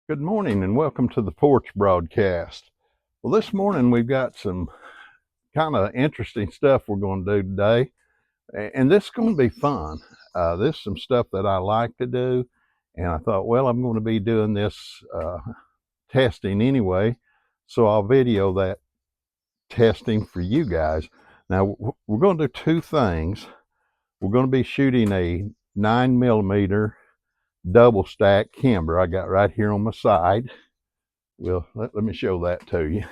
Good morning and welcome to the Porch broadcast. Well, this morning we've got some kind of interesting stuff we're going to do today, and this is going to be fun. This is some stuff that I like to do, and I thought, well, I'm going to be doing this testing anyway, so I'll video that testing for you guys. Now, we're going to do two things. We're going to be shooting a 9mm double stack camber I got right here on my side. Well, let me show that to you.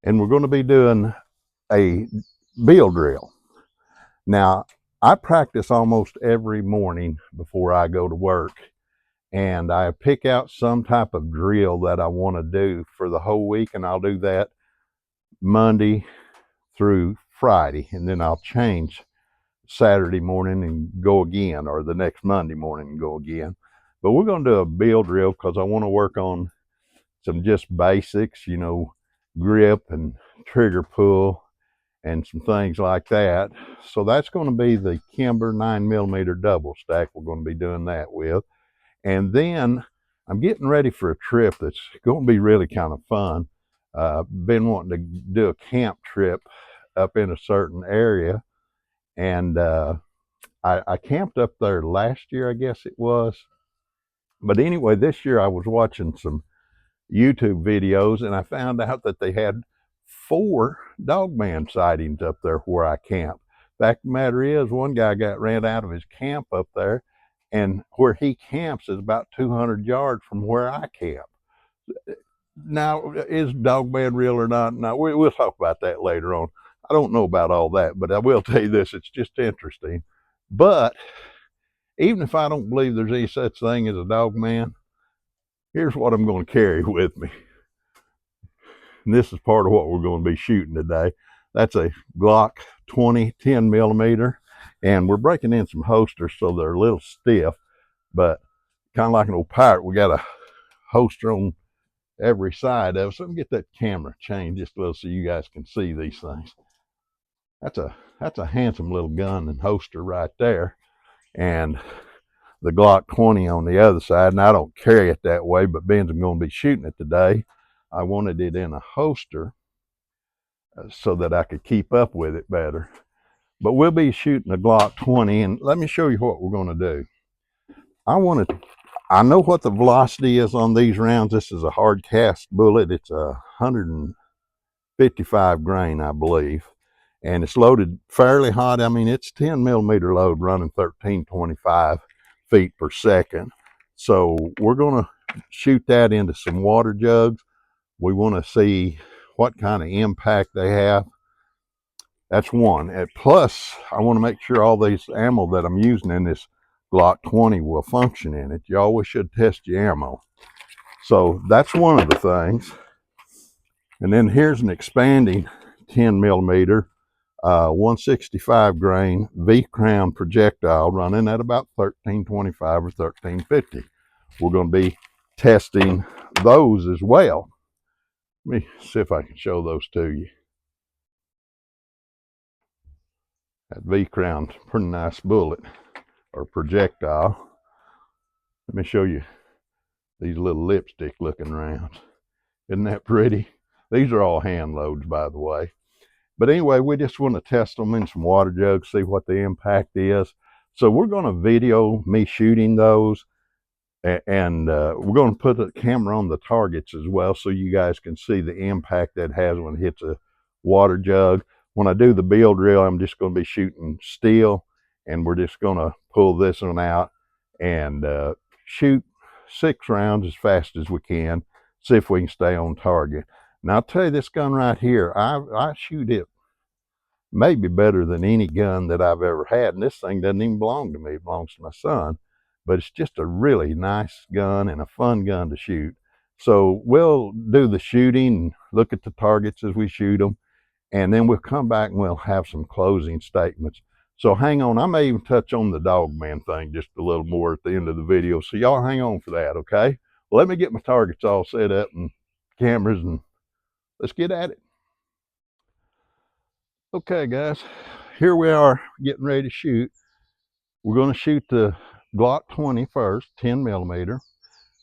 And we're going to be doing a bill drill. Now, I practice almost every morning before I go to work, and I pick out some type of drill that I want to do for the whole week, and I'll do that Monday through Friday, and then I'll change Saturday morning and go again, or the next Monday morning and go again. But we're going to do a bill drill because I want to work on some just basics, grip and trigger pull and some things like that. So that's going to be the Kimber 9mm double stack we're going to be doing that with. And then I'm getting ready for a trip that's going to be really kind of fun. Been wanting to do a camp trip up in a certain area, and I camped up there last year, I guess it was. But anyway, this year I was watching some YouTube videos, and I found out that they had 4 dogman sightings up there where I camp. Fact of the matter is, one guy got ran out of his camp up there, and where he camps is about 200 yards from where I camp. Now, is dogman real or not? Now, we'll talk about that later on. I don't know about all that, but I will tell you this, it's just interesting. But even if I don't believe there's any such thing as a dogman, here's what I'm going to carry with me. And this is part of what we're going to be shooting today. That's a Glock 20 10mm, and we're breaking in some holsters so they're a little stiff, but kind of like an old pirate, we got a holster on every side of it. So let me get that camera changed just a little so you guys can see these things. That's a handsome little gun and holster right there, and the Glock 20 on the other side. And I don't carry it that way, but being I'm going to be shooting it today, I wanted it in a holster so that I could keep up with it better. But we'll be shooting a Glock 20, and let me show you what we're going to do. I know what the velocity is on these rounds. This is a hard cast bullet. It's a 155 grain, I believe, and it's loaded fairly hot. I mean, it's 10mm load running 1325 feet per second. So we're going to shoot that into some water jugs. We want to see what kind of impact they have. That's one. And plus, I want to make sure all these ammo that I'm using in this Glock 20 will function in it. You always should test your ammo. So that's one of the things. And then here's an expanding 10mm 165 grain V-crown projectile running at about 1325 or 1350. We're going to be testing those as well. Let me see if I can show those to you. That V-crown, pretty nice bullet or projectile. Let me show you these little lipstick looking rounds. Isn't that pretty? These are all hand loads, by the way. But anyway, we just want to test them in some water jugs, see what the impact is. So we're going to video me shooting those, and we're going to put a camera on the targets as well so you guys can see the impact that has when it hits a water jug. When I do the bill drill, I'm just going to be shooting steel, and we're just going to pull this one out and shoot 6 rounds as fast as we can, see if we can stay on target. Now, I'll tell you, this gun right here, I shoot it maybe better than any gun that I've ever had. And this thing doesn't even belong to me, it belongs to my son. But it's just a really nice gun and a fun gun to shoot. So we'll do the shooting, look at the targets as we shoot them, and then we'll come back and we'll have some closing statements. So hang on, I may even touch on the dogman thing just a little more at the end of the video. So y'all hang on for that, okay? Well, let me get my targets all set up and cameras, and let's get at it. Okay, guys, here we are getting ready to shoot. We're going to shoot the Glock 20 first, 10 millimeter.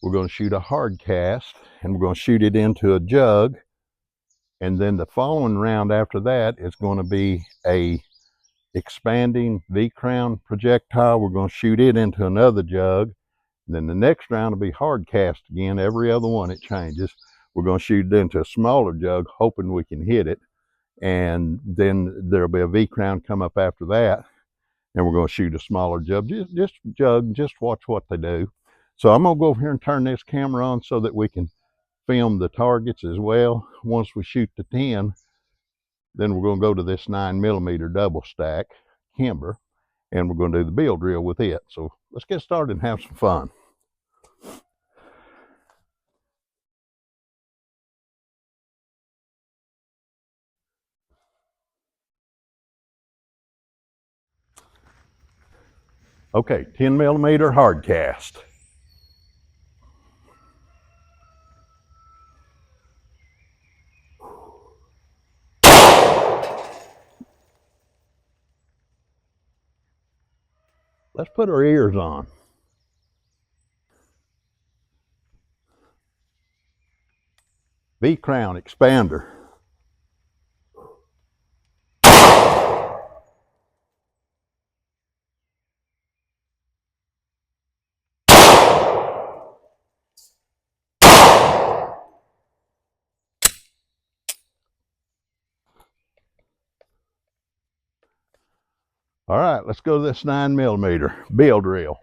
We're going to shoot a hard cast, and we're going to shoot it into a jug. And then the following round after that is going to be a expanding V-crown projectile. We're going to shoot it into another jug. And then the next round will be hard cast again. Every other one it changes. We're going to shoot it into a smaller jug, hoping we can hit it. And then there'll be a V-crown come up after that. And we're going to shoot a smaller jug. Just watch what they do. So I'm going to go over here and turn this camera on so that we can film the targets as well. Once we shoot the 10, then we're going to go to this 9 millimeter double stack Kimber, and we're going to do the bill drill with it. So let's get started and have some fun. Okay, 10 millimeter hard cast. Let's put our ears on. V-crown expander. All right, let's go to this 9 millimeter bill drill.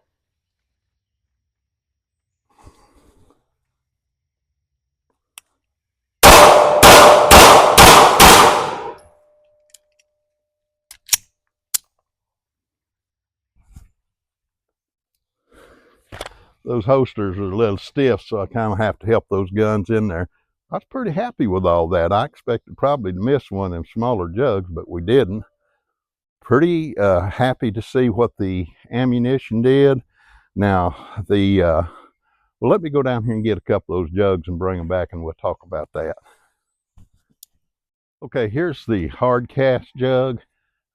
Those holsters are a little stiff, so I kind of have to help those guns in there. I was pretty happy with all that. I expected probably to miss one of them smaller jugs, but we didn't. Pretty happy to see what the ammunition did. Now, well, let me go down here and get a couple of those jugs and bring them back, and we'll talk about that. Okay, here's the hard cast jug.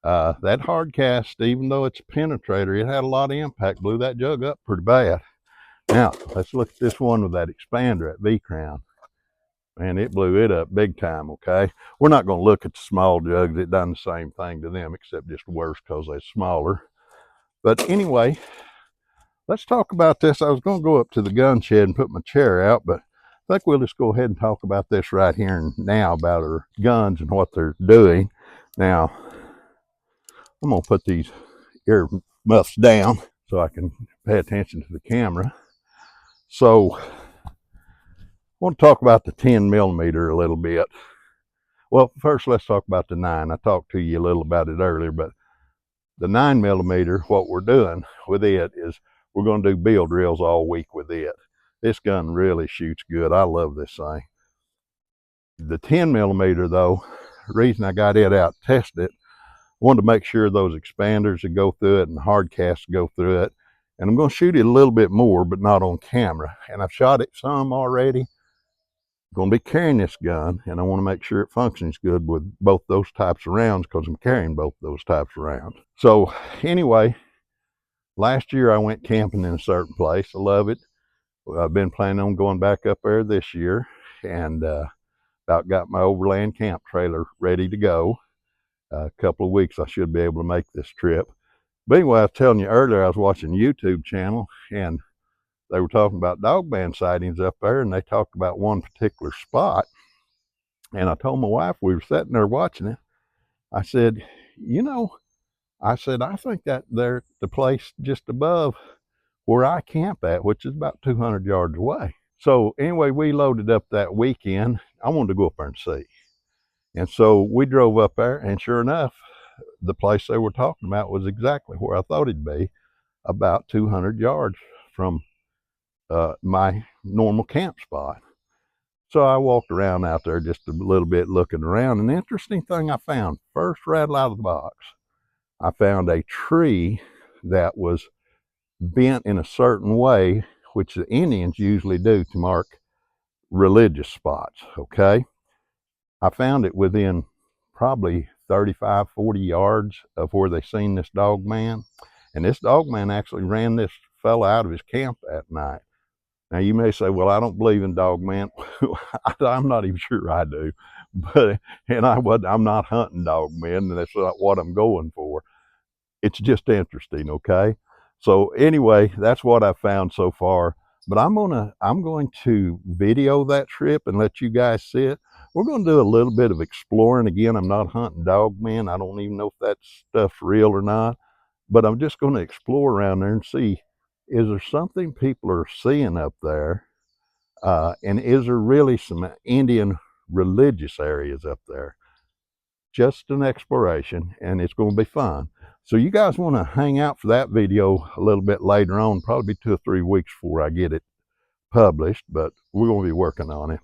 That hard cast, even though it's a penetrator, it had a lot of impact, blew that jug up pretty bad. Now, let's look at this one with that expander at V-crown. Man, it blew it up big time, okay? We're not going to look at the small jugs. It done the same thing to them, except just worse because they're smaller. But anyway, let's talk about this. I was going to go up to the gun shed and put my chair out, but I think we'll just go ahead and talk about this right here and now about our guns and what they're doing. Now, I'm going to put these ear muffs down so I can pay attention to the camera. So, I want to talk about the 10 millimeter a little bit. Well, first let's talk about the 9. I talked to you a little about it earlier, but the 9 millimeter, what we're doing with it is we're going to do bill drills all week with it. This gun really shoots good. I love this thing. The 10 millimeter though, the reason I got it out to test it, I wanted to make sure those expanders would go through it and the hard casts go through it. And I'm going to shoot it a little bit more, but not on camera. And I've shot it some already. I'm going to be carrying this gun, and I want to make sure it functions good with both those types of rounds because I'm carrying both those types of rounds. So anyway, last year I went camping in a certain place. I love it. I've been planning on going back up there this year, and about got my overland camp trailer ready to go. A couple of weeks I should be able to make this trip. But anyway, I was telling you earlier, I was watching a YouTube channel, and they were talking about dog man sightings up there, and they talked about one particular spot. And I told my wife, we were sitting there watching it, I said, you know, I think that they're the place just above where I camp at, which is about 200 yards away. So anyway, we loaded up that weekend. I wanted to go up there and see. And so we drove up there, and sure enough, the place they were talking about was exactly where I thought it'd be, about 200 yards from my normal camp spot. So I walked around out there just a little bit looking around. And the interesting thing I found, first rattle out of the box, I found a tree that was bent in a certain way, which the Indians usually do to mark religious spots, okay? I found it within probably 35, 40 yards of where they seen this dog man. And this dog man actually ran this fella out of his camp that night. Now you may say, well, I don't believe in dog man. I'm not even sure I do, but, and I'm not hunting dog men, and that's not what I'm going for. It's just interesting, okay? So anyway, that's what I found so far. But I'm going to video that trip and let you guys see it. We're gonna do a little bit of exploring. Again, I'm not hunting dog men. I don't even know if that stuff's real or not. But I'm just gonna explore around there and see, is there something people are seeing up there? And is there really some Indian religious areas up there? Just an exploration, and it's going to be fun. So you guys want to hang out for that video a little bit later on, probably 2 or 3 weeks before I get it published, but we're going to be working on it.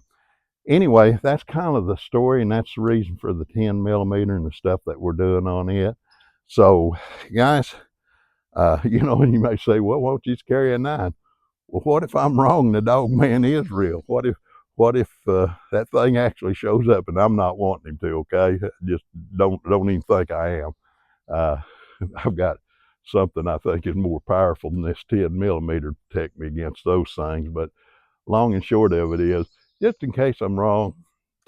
Anyway, that's kind of the story, and that's the reason for the 10 millimeter and the stuff that we're doing on it. So guys, you know, and you may say, well, why don't you just carry a 9? Well, what if I'm wrong? The dog man is real. What if that thing actually shows up and I'm not wanting him to? Okay, just don't even think I am. Uh, I've got something I think is more powerful than this 10 millimeter to protect me against those things. But long and short of it is, just in case I'm wrong,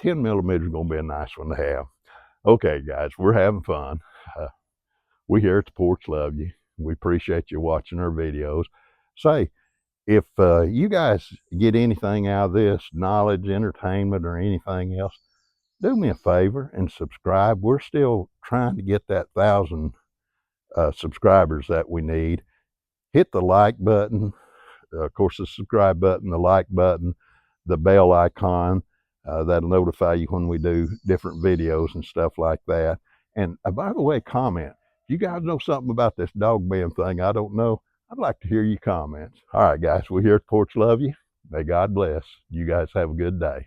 10 millimeter is going to be a nice one to have. Okay, guys, we're having fun. We here at the Porch love you. We appreciate you watching our videos. Say, if you guys get anything out of this, knowledge, entertainment, or anything else, do me a favor and subscribe. We're still trying to get that 1,000 subscribers that we need. Hit the like button, of course, the subscribe button, the like button, the bell icon. That'll notify you when we do different videos and stuff like that. And by the way, comment. If you guys know something about this dog man thing I don't know, I'd like to hear your comments. All right, guys, we here at Porch love you. May God bless. You guys have a good day.